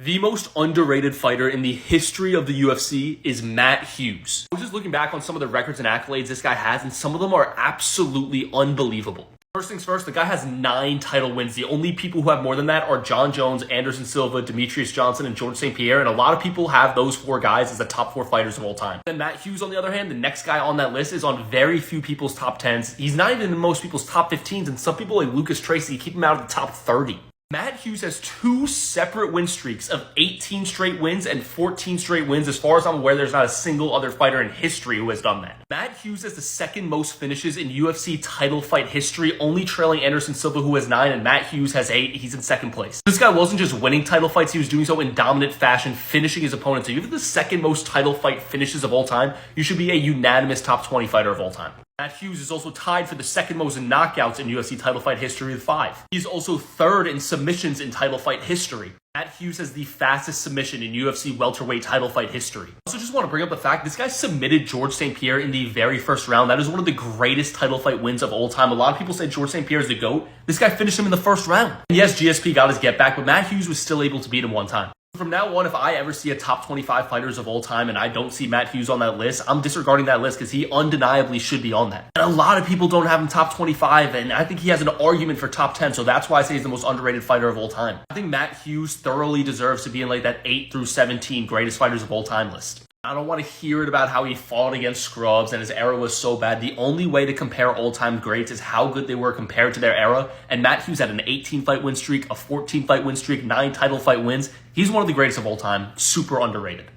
The most underrated fighter in the history of the UFC is Matt Hughes. I was just looking back on some of the records and accolades this guy has, and some of them are absolutely unbelievable. First things first, the guy has 9 title wins. The only people who have more than that are John Jones, Anderson Silva, Demetrius Johnson, and George St. Pierre, and a lot of people have those 4 guys as the top 4 fighters of all time. Then Matt Hughes, on the other hand, the next guy on that list, is on very few people's top 10s. He's not even in most people's top 15s, and some people like Lucas Tracy keep him out of the top 30. Matt Hughes has 2 separate win streaks of 18 straight wins and 14 straight wins. As far as I'm aware, there's not a single other fighter in history who has done that. Matt Hughes has the second most finishes in UFC title fight history, only trailing Anderson Silva, who has 9, and Matt Hughes has 8. He's in second place. This guy wasn't just winning title fights, he was doing so in dominant fashion, finishing his opponents. So even the second most title fight finishes of all time, you should be a unanimous top 20 fighter of all time. Matt Hughes is also tied for the second most knockouts in UFC title fight history with 5. He's also third in submissions in title fight history. Matt Hughes has the fastest submission in UFC welterweight title fight history. I also just want to bring up the fact this guy submitted George St. Pierre in the very first round. That is one of the greatest title fight wins of all time. A lot of people say George St. Pierre is the GOAT. This guy finished him in the first round. And yes, GSP got his get back, but Matt Hughes was still able to beat him one time. From now on, if I ever see a top 25 fighters of all time and I don't see Matt Hughes on that list, I'm disregarding that list because he undeniably should be on that. And a lot of people don't have him top 25, and I think he has an argument for top 10, so that's why I say he's the most underrated fighter of all time. I think Matt Hughes thoroughly deserves to be in like that 8 through 17 greatest fighters of all time list. I don't want to hear it about how he fought against scrubs and his era was so bad. The only way to compare all-time greats is how good they were compared to their era. And Matt Hughes had an 18-fight win streak, a 14-fight win streak, 9 title fight wins. He's one of the greatest of all time. Super underrated.